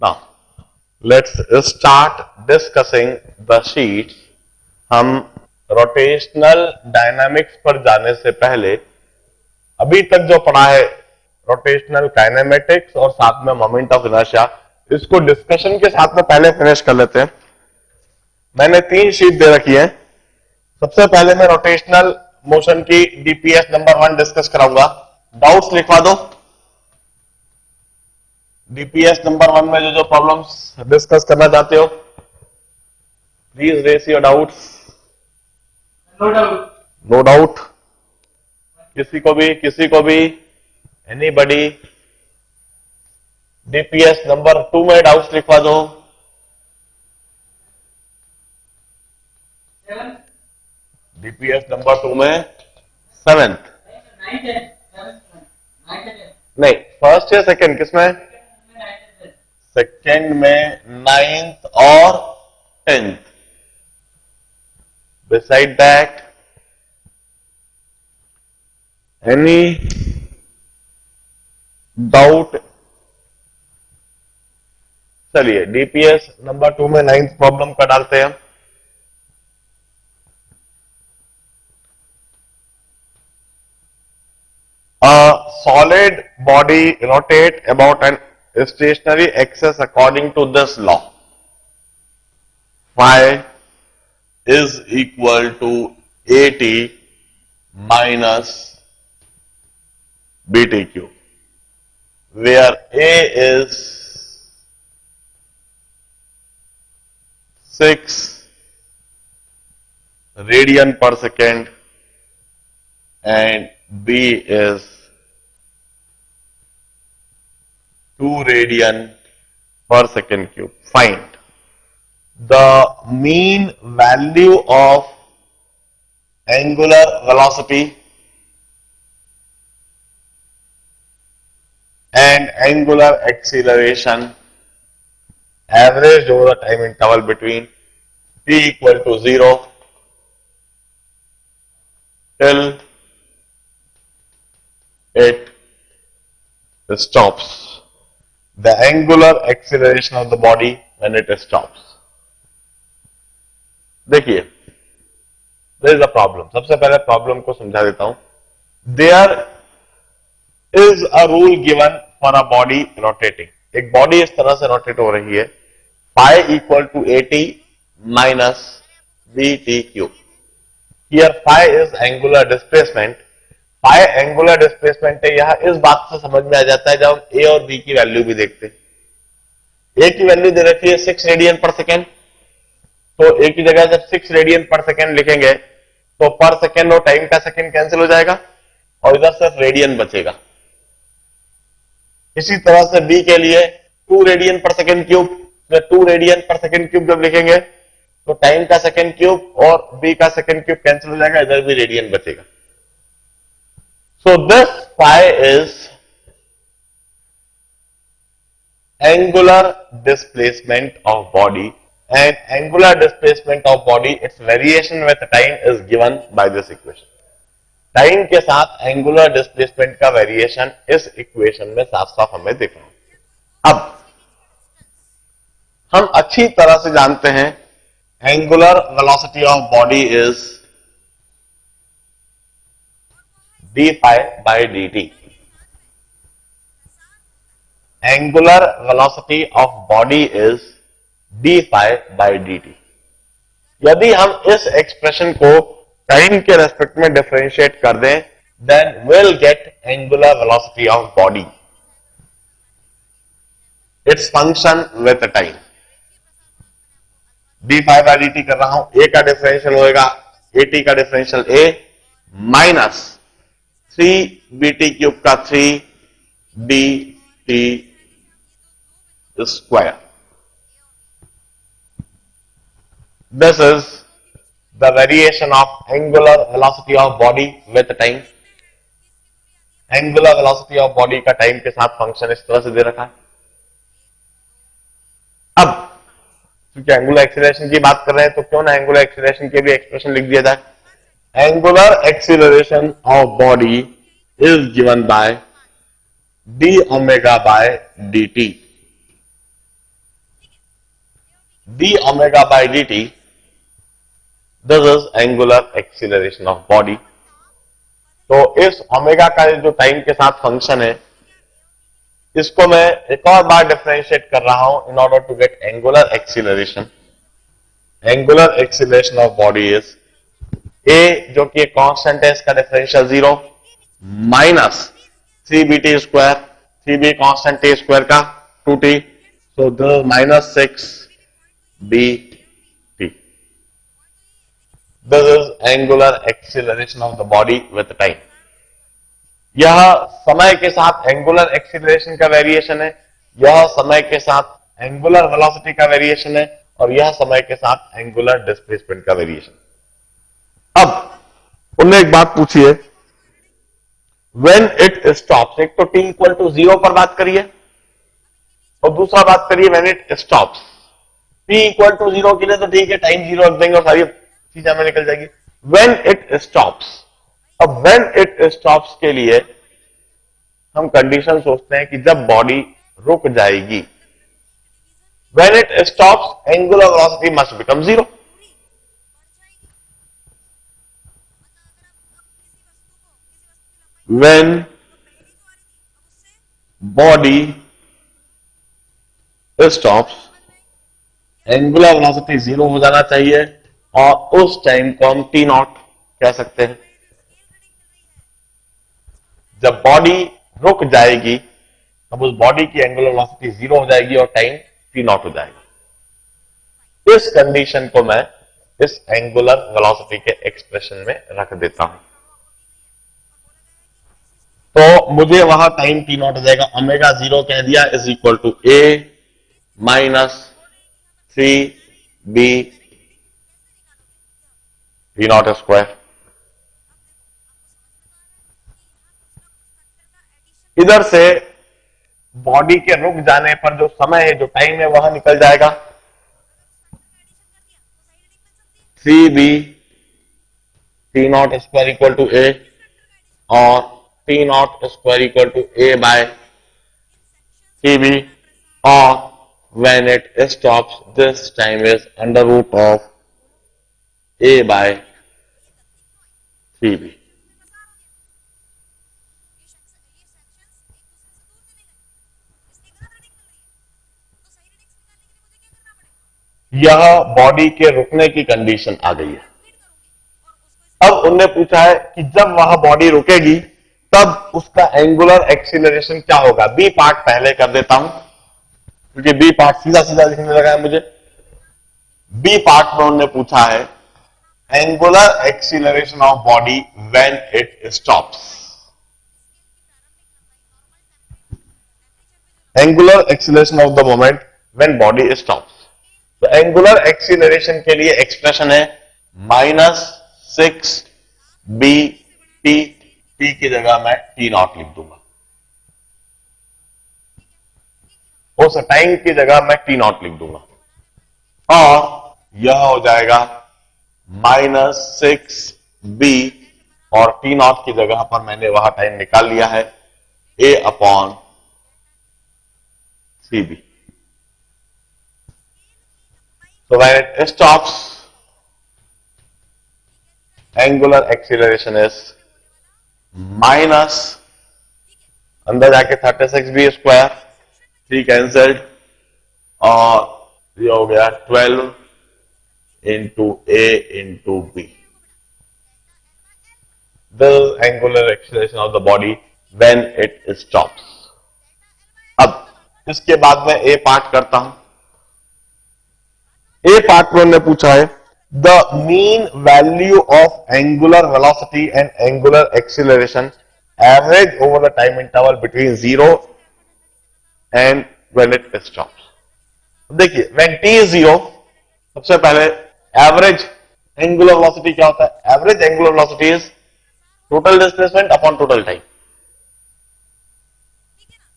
Now, let's start discussing the sheets. हम rotational dynamics पर जाने से पहले अभी तक जो पढ़ा है रोटेशनल काइनेमेटिक्स और साथ में मोमेंट ऑफ इनर्शिया, इसको डिस्कशन के साथ में पहले फिनिश कर लेते हैं। मैंने 3 शीट दे रखी है। सबसे पहले मैं रोटेशनल मोशन की डीपीएस नंबर 1 डिस्कस कराऊंगा। डाउट्स लिखवा दो। डीपीएस नंबर 1 में जो प्रॉब्लम्स डिस्कस करना चाहते हो please raise your doubts. No doubt. किसी को भी एनीबडी डीपीएस नंबर 2 में डाउट्स लिखवा दो। डीपीएस नंबर 2 में 7th नहीं, फर्स्ट या सेकंड, किसमें? सेकंड में 9th और 10th। Beside that any doubt? चलिए डीपीएस नंबर 2 में 9th प्रॉब्लम का डालते हैं। A solid body rotate about an stationary axis according to this law. Phi is equal to AT minus BTQ, where A is 6 radian per second and B is 2 radian per second cube. Find the mean value of angular velocity and angular acceleration averaged over the time interval between t equal to 0 till it stops. The angular acceleration of the body when it stops. देखिए, there is a problem. सबसे पहले problem को समझा देता हूं। There is a rule given for a body rotating. एक body इस तरह से रोटेट हो रही है, phi equal to AT minus BTQ. Here phi is angular displacement. Pi angular displacement है। यह इस बात से समझ में आ जाता है जब हम ए और बी की वैल्यू भी देखते हैं। ए की वैल्यू दे रखी है 6 रेडियन पर सेकेंड, तो ए की जगह जब 6 रेडियन पर सेकेंड लिखेंगे तो पर सेकेंड और टाइम का सेकेंड कैंसिल हो जाएगा और इधर सिर्फ रेडियन बचेगा। इसी तरह से बी के लिए 2 रेडियन पर सेकेंड क्यूब, 2 रेडियन पर सेकेंड क्यूब जब लिखेंगे तो टाइम का सेकेंड क्यूब और बी का सेकेंड क्यूब कैंसिल हो जाएगा, इधर भी रेडियन बचेगा। So this phi is angular displacement of body, and angular displacement of body, its variation with time is given by this equation. Time के साथ एंगुलर डिस्प्लेसमेंट का वेरिएशन इस इक्वेशन में साफ साफ हमें दिख रहा है। अब हम अच्छी तरह से जानते हैं angular velocity of body is d phi by dt. Angular velocity of body is d phi by dt. यदि हम इस एक्सप्रेशन को टाइम के रेस्पेक्ट में डिफरेंशिएट कर दें, then we'll get angular velocity of body. Its function with time. d phi by dt कर रहा हूं, a का डिफरेंशियल होएगा at का differential a minus 3bt cube का 3bt square. This is the variation of angular velocity of body with time. Angular velocity of body का time के साथ फंक्शन इस तरह से दे रखा है। अब क्योंकि एंगुलर एक्सीलरेशन की बात कर रहे हैं तो क्यों ना एंगुलर एक्सीलरेशन के भी एक्सप्रेशन लिख दिया जाए। Angular acceleration of body is given by d omega by dt. D omega by D T, this is angular acceleration of body. तो इस ओमेगा का जो टाइम के साथ फंक्शन है, इसको मैं एक और बार डिफरेंशिएट कर रहा हूं in order to get angular acceleration. Angular acceleration of body is A, जो कि एक कांस्टेंट है, इसका differential 0 minus C B T square, C B constant T square का 2t, so this minus 6 B T. This is angular acceleration of the body with time. यह समय के साथ एंगुलर एक्सीलरेशन का वेरिएशन है, यह समय के साथ एंगुलर वेलोसिटी का वेरिएशन है, और यह समय के साथ एंगुलर डिस्प्लेसमेंट का वेरिएशन। अब उनने एक बात पूछी है, व्हेन इट स्टॉप्स। एक तो t इक्वल टू 0 पर बात करिए, और दूसरा बात करिए when it stops. t equal to 0 के लिए तो ठीक है, टाइम 0 रख देंगे और सारी चीजें हमें निकल जाएगी। व्हेन इट स्टॉप्स, अब व्हेन इट स्टॉप्स के लिए हम कंडीशन सोचते हैं कि जब बॉडी रुक जाएगी। When it stops angular velocity must become 0। When body stops, angular velocity 0 हो जाना चाहिए, और उस टाइम को हम टी नॉट कह सकते हैं। जब बॉडी रुक जाएगी तब उस बॉडी की एंगुलर वेलोसिटी 0 हो जाएगी और टाइम टी नॉट हो जाएगा। इस कंडीशन को मैं इस एंगुलर वेलोसिटी के एक्सप्रेशन में रख देता हूं, तो मुझे वहां टाइम टी नॉट हो जाएगा। ओमेगा 0 कह दिया is equal to A minus 3b T naught square. इधर से बॉडी के रुक जाने पर जो समय है, जो टाइम है, वह निकल जाएगा 3b T naught square equal to a, और t naught square equal to a by C b, और when it stops this time is under root of A by C b. यह बॉडी के रुकने की कंडीशन आ गई है। अब उनने पूछा है कि जब वह बॉडी रुकेगी तब उसका एंगुलर एक्सीलरेशन क्या होगा। बी पार्ट पहले कर देता हूं, क्योंकि बी पार्ट सीधा सीधा लिखने लगा है मुझे। बी पार्ट में उन्होंने पूछा है angular acceleration of body when it stops. Angular acceleration of the moment when body stops. तो एंगुलर एक्सीलरेशन के लिए एक्सप्रेशन है -6b टी की जगह मैं टी नॉट लिख दूंगा, उस टाइम की जगह मैं टी नॉट लिख दूंगा, और यह हो जाएगा -6b, और टी नॉट की जगह पर मैंने वह टाइम निकाल लिया है a अपॉन C B. So when it stops, angular acceleration is minus, अंदर जाके 36b स्क्वायर, 3 कैंसल्ड, और ये हो गया 12 into a into b। The angular acceleration of the body when it stops। अब इसके बाद मैं a पार्ट करता हूं। ए पार्ट में उन्होंने पूछा है the mean value of angular velocity and angular acceleration average over the time interval between 0 and when it stops. देखिए व्हेन टी इज 0, सबसे पहले एवरेज एंगुलर वेलोसिटी क्या होता है। Average angular velocity is total displacement upon total time.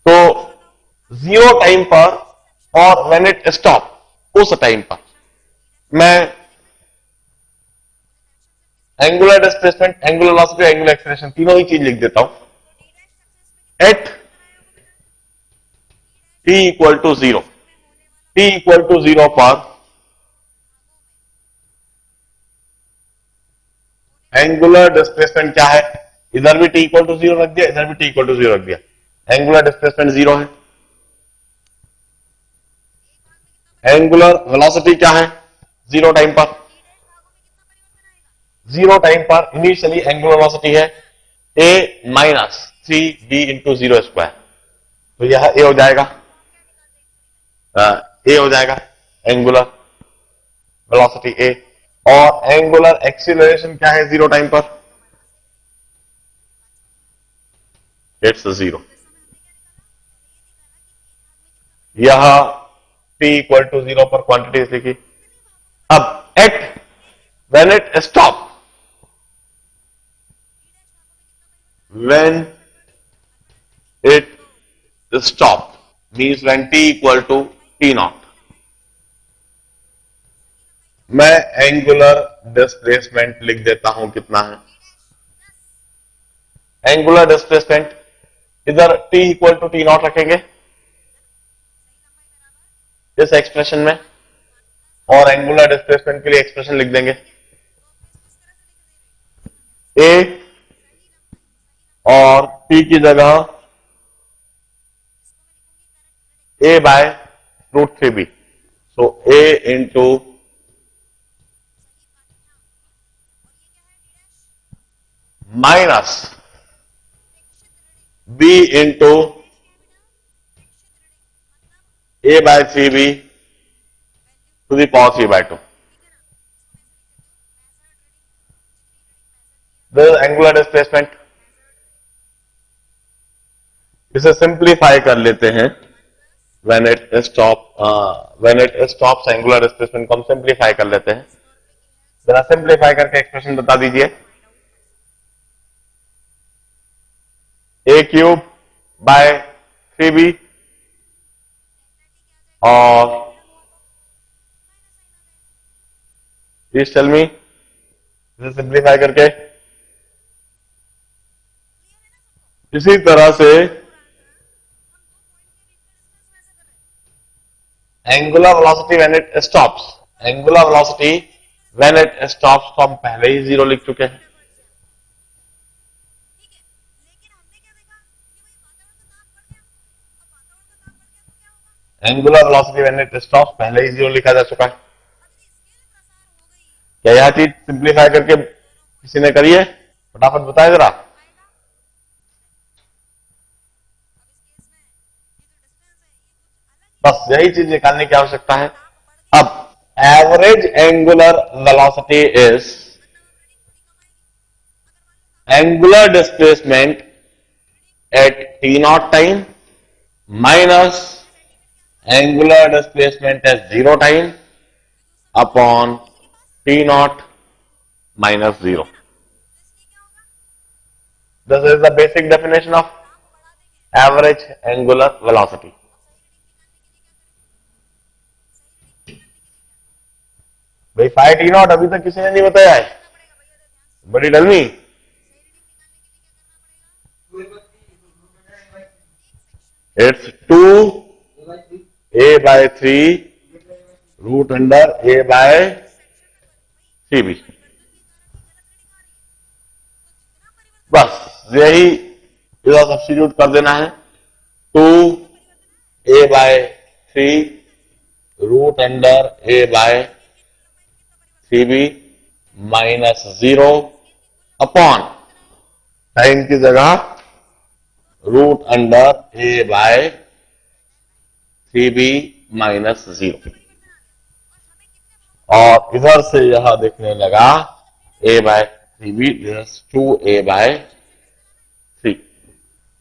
तो 0 time पर और when it stop, उस टाइम पर मैं angular displacement, angular velocity, angular acceleration तीनों ही चीज लिख देता हूं। Eight t equal to 0, t equal to 0 पर एंगुलर डिस्प्लेसमेंट क्या है, इधर भी t इक्वल टू 0 रख दिया, इधर भी t इक्वल टू 0 रख दिया, एंगुलर डिस्प्लेसमेंट 0 है। एंगुलर वेलोसिटी क्या है, 0 टाइम पर, 0 टाइम पर इनिशियली एंगुलर वेलोसिटी है a minus 3b into 0 square, तो यह a हो जाएगा, a हो जाएगा एंगुलर वेलोसिटी a। और एंगुलर एक्सीलरेशन क्या है 0 टाइम पर, इट्स 0। यह t इक्वल टू 0 पर क्वांटिटीज लिखी। अब at when it stop, when it stop means when t equal to t naught, मैं एंगुलर डिस्प्लेसमेंट लिख देता हूं कितना है, एंगुलर डिस्प्लेसमेंट इधर t equal to t naught रखेंगे इस एक्सप्रेशन में, और एंगुलर डिस्प्लेसमेंट के लिए एक्सप्रेशन लिख देंगे a और p की जगह a by root 3b, so a into minus b into a by 3b to the power 3 by 2। This is angular displacement. इसे सिंप्लीफाई कर लेते हैं, when it stops angular displacement को हम सिंप्लीफाई कर लेते हैं, जरा सिंप्लीफाई करके एक्सप्रेशन बता दीजिए, a क्यूब बाय 3b और प्लीज टेल मी, इसे सिंप्लीफाई करके इसी तरह से angular velocity when it stops, angular velocity when it stops को हम पहले ही 0 लिख चुके हैं। Angular velocity when it stops पहले ही 0 लिखा जा चुका है। क्या यह चीज सिंप्लीफाई करके किसी ने करी है, फटाफट बताए जरा। बस यही चीज निकालने की आवश्यकता है। अब average angular velocity is angular displacement at T not time minus angular displacement eight 0 time upon T not minus 0। This is the basic definition of average angular velocity. भाई 5 टी नॉट अभी तक किसी ने नहीं बताया है, बड़ी डलमी। It's 2 a by 3 root under a by 3b। बस यही इधर सब्स्टिट्यूट कर देना है, 2 a by 3 root under a by 3b minus 0 upon time की जगह root under a by 3b minus 0, और इधर से यह दिखने लगा a by 3b 2a by 3,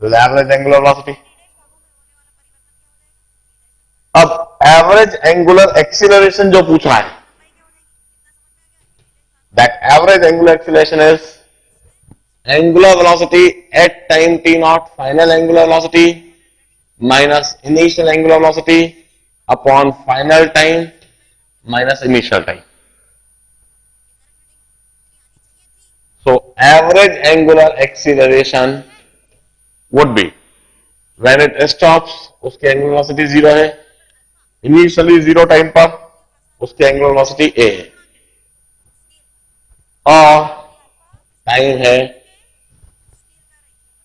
average angular velocity. अब एवरेज एंगुलर एक्सीलरेशन जो पूछा है, that average angular acceleration is angular velocity at time t naught, final angular velocity minus initial angular velocity upon final time minus initial time. So average angular acceleration would be when it stops, उसकी angular velocity 0 है, initially 0 time पर उसकी angular velocity a है, और time है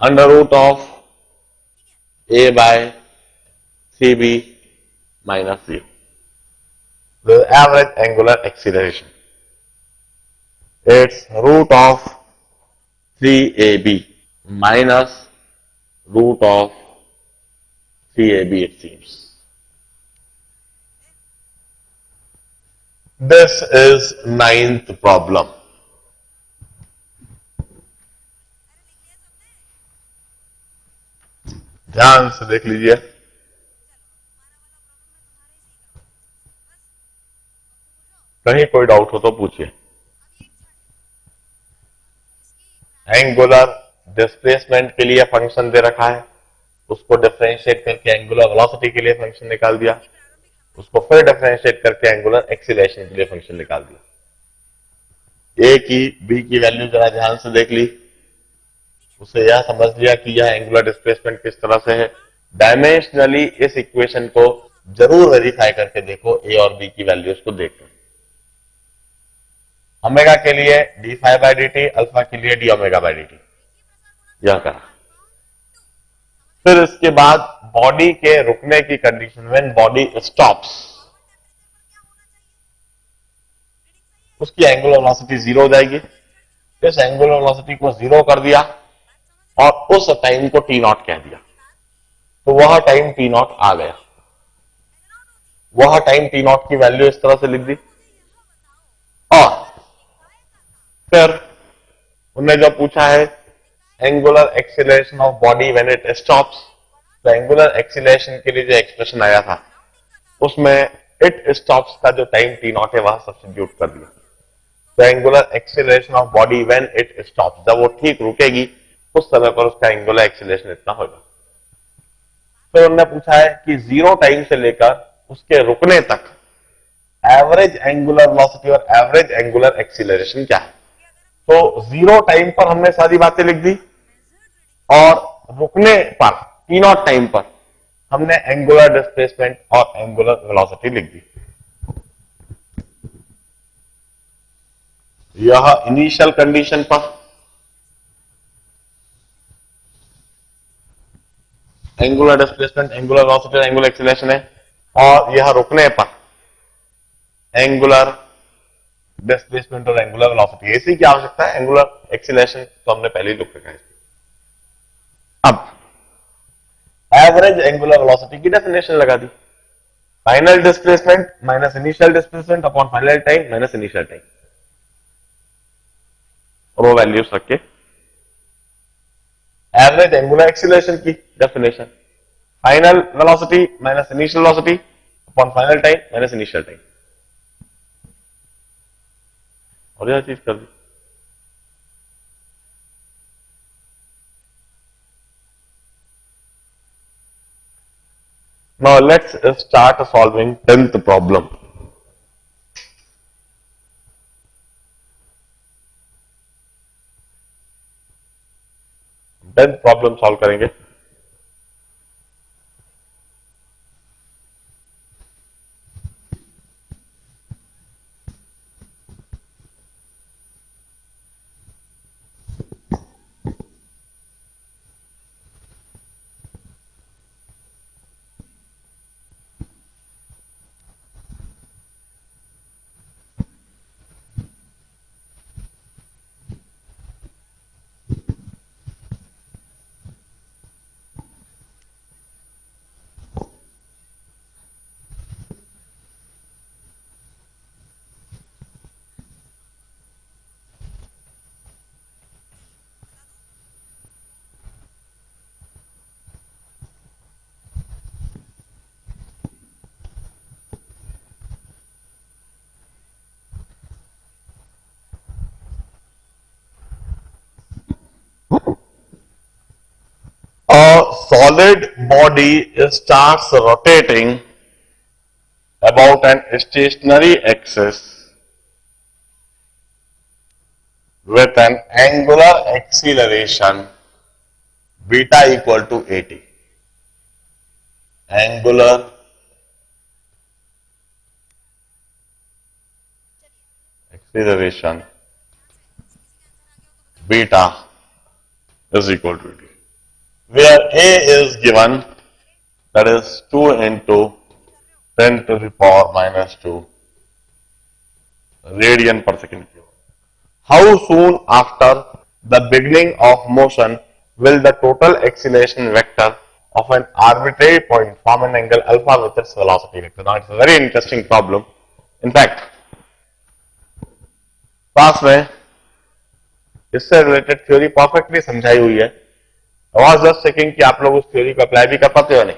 under root of A by C B minus C, the average angular acceleration it's root of 3ab minus root of 3ab it seems. This is ninth problem. ध्यान से देख लीजिए। कहीं कोई doubt हो तो पूछिए। एंगुलर डिस्प्लेसमेंट के लिए फंक्शन दे रखा है, उसको डिफरेंशिएट करके एंगुलर वेलोसिटी के लिए फंक्शन निकाल दिया, उसको फिर डिफरेंशिएट करके एंगुलर एक्सीलरेशन के लिए फंक्शन निकाल दिया। ए की बी की वैल्यू जरा ध्यान से देख ली, उससे यह समझ लिया कि यह एंगुलर डिस्प्लेसमेंट किस तरह से है। डायमेंशनली इस इक्वेशन को जरूर वेरीफाई करके देखो, ए और बी की वैल्यूज को देखकर। ओमेगा के लिए D five by D T, alpha के लिए D omega by D T, यह करा। फिर इसके बाद बॉडी के रुकने की कंडीशन, व्हेन बॉडी स्टॉप्स, उसकी एंगुलर वेलोसिटी जीरो हो जाएगी। इस एंगुलर वेलोसिटी को जीरो कर दिया और उस टाइम को टी नॉट कह दिया, तो वह टाइम टी नॉट आ गया। वह टाइम टी नॉट की वैल्यू इस तरह से लिख दी। और फिर उन्होंने जो पूछा है angular acceleration of body when it stops, तो एंगुलर एक्सीलरेशन के लिए जो एक्सप्रेशन आया था उसमें इट स्टॉप्स का जो टाइम टी नॉट है वह सब्स्टिट्यूट कर दिया। तो angular acceleration of body when it stops, जब वो ठीक रुकेगी उस समय पर उसका एंगुलर एक्सीलरेशन इतना होगा। फिर उन्होंने पूछा है कि जीरो टाइम से लेकर उसके रुकने तक एवरेज एंगुलर वेलोसिटी और एवरेज एंगुलर एक्सीलरेशन क्या है। तो जीरो टाइम पर हमने सारी बातें लिख दी और रुकने पर टी नॉट टाइम पर हमने एंगुलर डिस्प्लेसमेंट और एंगुलर वेलोसिटी लिख दी। यह इनिशियल कंडीशन पर एंगुलर डिस्प्लेसमेंट, एंगुलर वेलोसिटी और एंगुलर एक्सीलरेशन है, और यह रुकने पर एंगुलर डिस्प्लेसमेंट और एंगुलर वेलोसिटी। इसी की आवश्यकता है, एंगुलर एक्सीलरेशन तो हमने पहले ही लिख रखा है। अब एवरेज एंगुलर वेलोसिटी की डेफिनेशन लगा दी, final displacement minus initial displacement upon final time minus initial time, और वो वैल्यूज रख के एवरेज एंगुलर एक्सीलरेशन की definition, final velocity minus initial velocity upon final time minus initial time, और यह चीज कर दी। Now let's start solving 10th problem. 10th problem solve करेंगे। A solid body starts rotating about an stationary axis with an angular acceleration beta equal to 80. Angular acceleration beta is equal to 80, where A is given, that is 2 into 10 to the power minus 2 radian per second cube. How soon after the beginning of motion will the total acceleration vector of an arbitrary point form an angle alpha with its velocity vector? Now it's a very interesting problem. In fact, class में इससे related theory perfectly समझाई हुई है. I was just checking कि आप लोग उस theory को अप्लाई भी कर पाते हो नहीं.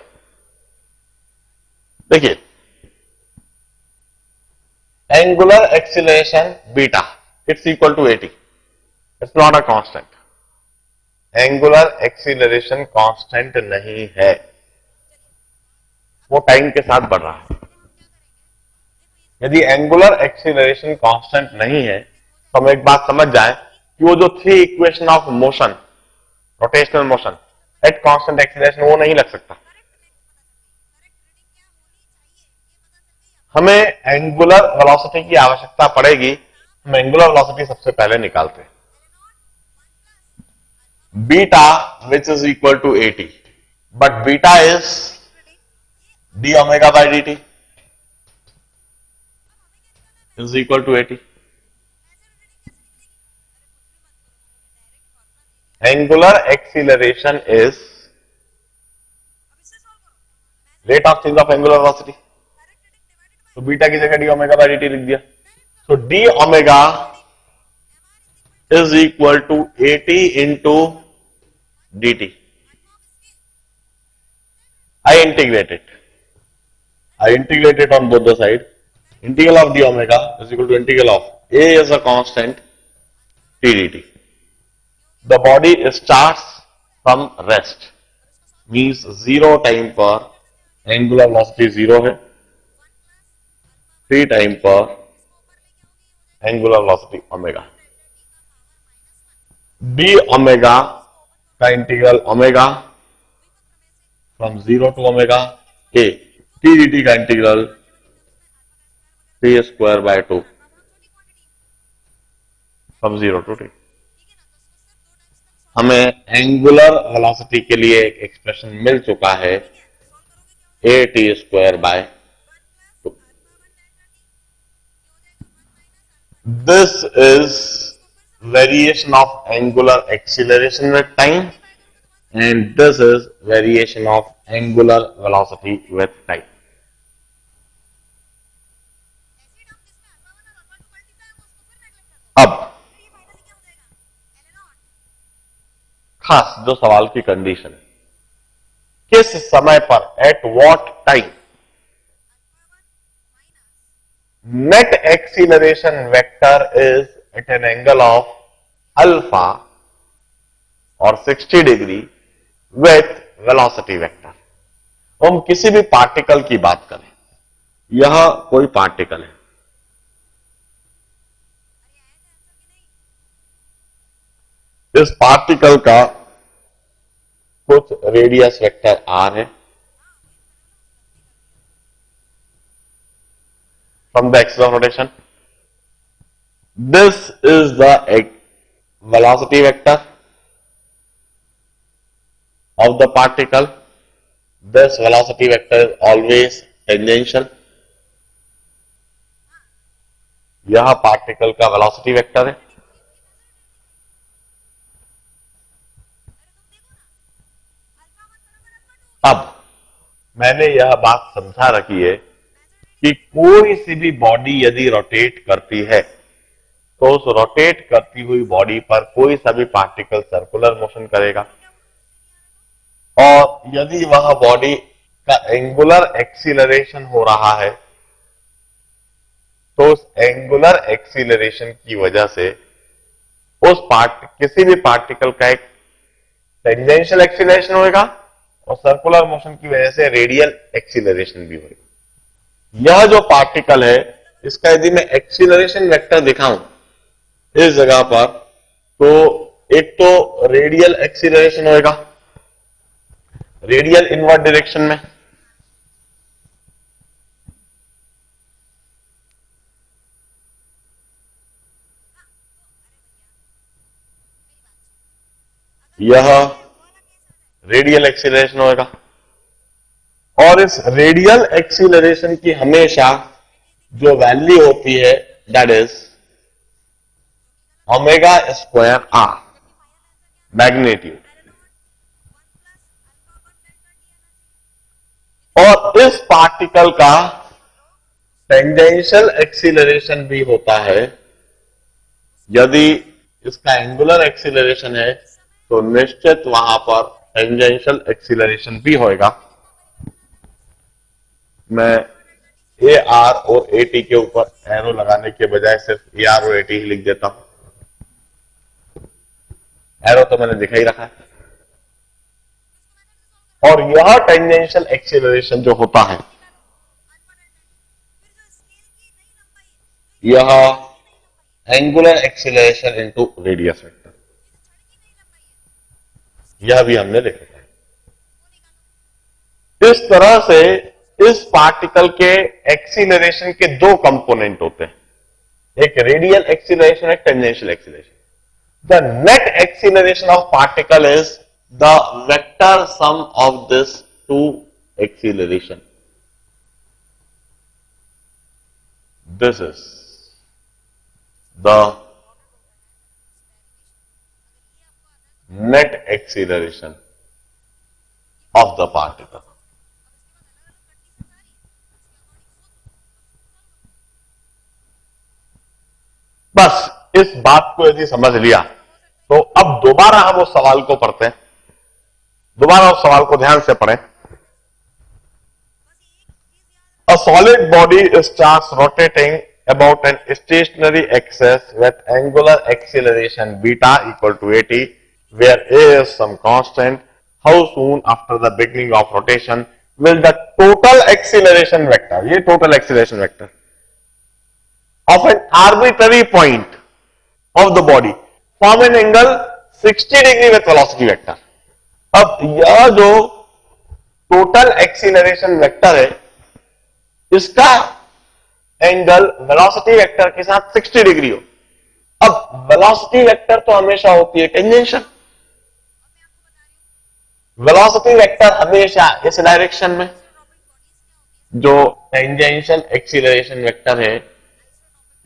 देखिए, angular acceleration beta it's equal to 80. It's not a constant. Angular acceleration constant नहीं है, वो टाइम के साथ बढ़ रहा है. यदि एंगुलर एक्सीलरेशन कांस्टेंट नहीं है तो हम एक बात समझ जाए कि वो जो 3 equation of motion, rotational motion at constant acceleration, वो नहीं लग सकता. हमें एंगुलर वेलोसिटी की आवश्यकता पड़ेगी. हम एंगुलर वेलोसिटी सबसे पहले निकालते हैं. Beta which is equal to 80, but beta is D omega by D T is equal to 80. Angular acceleration is rate of change of angular velocity. तो बीटा की जगह D omega by D T लिख दिया. तो D omega is equal to 80 into dt. I integrate it. I integrate it on both the side. Integral of d omega is equal to integral of a is a constant t dt. The body starts from rest, means 0 time पर angular velocity 0 है, 3 time पर angular velocity omega. d omega का integral omega from 0 to omega a, t dt का integral t square by 2 from 0 to t. हमें angular velocity के लिए एक expression मिल चुका है, a t square by 2. This is variation of angular acceleration with time and this is variation of angular velocity with time. अब खास जो सवाल की कंडीशन है, किस समय पर, at what time net acceleration vector is at an angle of alpha और 60 डिग्री विथ वेलोसिटी वेक्टर. हम किसी भी पार्टिकल की बात करें, यह कोई पार्टिकल है, इस पार्टिकल का कुछ रेडियस वेक्टर आर है. From the axis of rotation this is the velocity vector of the particle. This velocity vector is always tangential. यह पार्टिकल का वेलोसिटी वेक्टर है. अब मैंने यह बात समझा रखी है कि कोई सी भी बॉडी यदि रोटेट करती है तो उस रोटेट करती हुई बॉडी पर कोई सा भी पार्टिकल सर्कुलर मोशन करेगा और यदि वह बॉडी का एंगुलर एक्सीलरेशन हो रहा है तो उस एंगुलर एक्सीलरेशन की वजह से उस किसी भी पार्टिकल का एक टेंजेंशियल एक्सीलरेशन होगा और सर्कुलर मोशन की वजह से रेडियल एक्सीलरेशन भी होगा. यह जो पार्टिकल है इसका यदि मैं एक्सीलरेशन वेक्टर दिखाऊं इस जगह पर, तो एक तो रेडियल एक्सीलरेशन होगा, रेडियल इनवर्ड डायरेक्शन में, यह रेडियल एक्सीलरेशन होगा और इस रेडियल एक्सीलरेशन की हमेशा जो वैल्यू होती है that is omega square R magnitude. और इस पार्टिकल का टेंजेंशियल एक्सीलरेशन भी होता है। यदि इसका एंगुलर एक्सीलरेशन है तो निश्चित वहां पर टेंजेंशियल एक्सीलरेशन भी होगा। मैं ए आर और ए टी के ऊपर एरो लगाने के बजाय सिर्फ ए आर और ए टी ही लिख देता हूं। एरो तो मैंने दिखा ही रखा है। और यह टेंजेंशियल एक्सीलरेशन जो होता है यह angular acceleration into radius vector, यह भी हमने लिखा है। इस तरह से इस पार्टिकल के एक्सीलरेशन के दो कंपोनेंट होते हैं, एक रेडियल एक्सीलरेशन, एक tangential acceleration. The net acceleration of particle is the vector sum of this two acceleration. This is the net acceleration of the particle. बस इस बात को यदि समझ लिया तो अब दोबारा हम उस सवाल को पढ़ते हैं। दोबारा उस सवाल को ध्यान से पढ़ें। A solid body starts rotating about an stationary axis with angular acceleration beta equal to 80, where a is some constant. How soon after the beginning of rotation will the total acceleration vector, ये total acceleration vector of an arbitrary point of the body form an angle 60 degree with velocity vector? अब यह जो total acceleration vector है इसका angle velocity vector के साथ 60 degree हो। अब वेलोसिटी वेक्टर तो हमेशा होती है टेंजेंशियल, वेलोसिटी वेक्टर हमेशा इस डायरेक्शन में, जो टेंजेंशियल एक्सीलरेशन वेक्टर है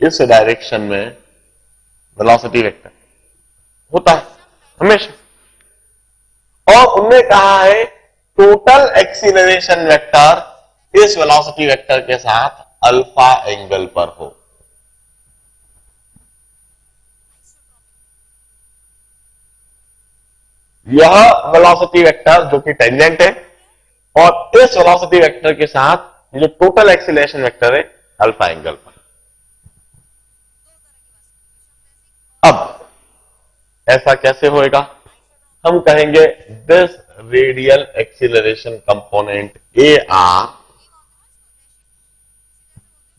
इस डायरेक्शन में वेलोसिटी वेक्टर होता है हमेशा। और उन्होंने कहा है टोटल एक्सीलरेशन वेक्टर इस वेलोसिटी वेक्टर के साथ अल्फा एंगल पर हो। यह वेलोसिटी वेक्टर जो कि टेंजेंट है और इस वेलोसिटी वेक्टर के साथ जो टोटल एक्सीलरेशन वेक्टर है अल्फा एंगल पर। अब ऐसा कैसे होएगा? हम कहेंगे this radial acceleration component A R,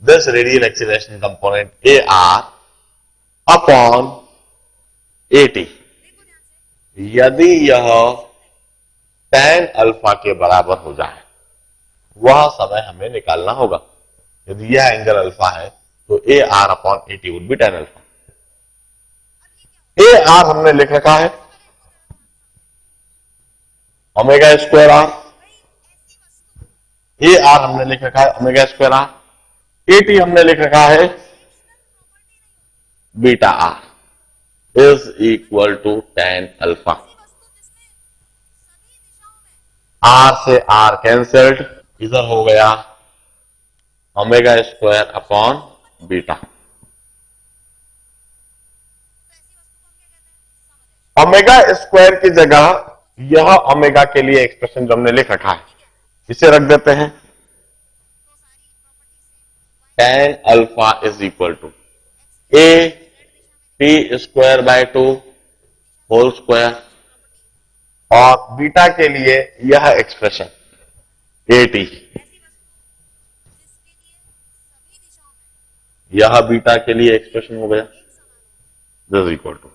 this radial acceleration component A R upon A T, यदि यह tan अल्फा के बराबर हो जाए वह समय हमें निकालना होगा। यदि यह एंगल अल्फा है तो A R upon A T would be tan alpha. A R हमने लिख रखा है omega square R, A R हमने लिख रखा है omega square R, A T हमने लिख रखा है beta R is equal to tan alpha. R से आर कैंसल्ड, इधर हो गया omega square upon beta. Omega square की जगह यह ओमेगा के लिए एक्सप्रेशन जो हमने लिख रखा है इसे रख देते हैं। tan alpha is equal to a t square by 2 whole square, और बीटा के लिए यह एक्सप्रेशन ए टी, यह बीटा के लिए एक्सप्रेशन हो गया this equal to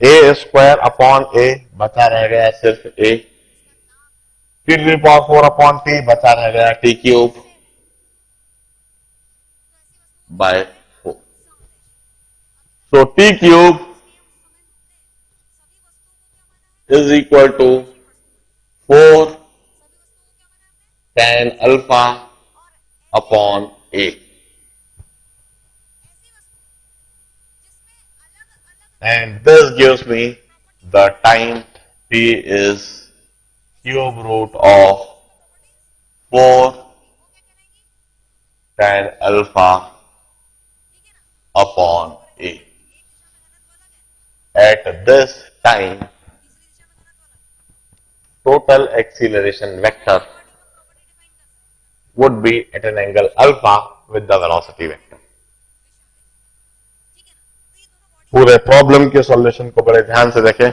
a square upon a, बचा रह गया सिर्फ a, t to the power 4 upon t, बचा रह गया t cube by 4। So t cube is equal to 4 tan alpha upon A. And this gives me the time t is cube root of 4 tan alpha upon A. At this time, total acceleration vector would be at an angle alpha with the velocity vector. पूरे problem के solution को बड़े ध्यान से देखें.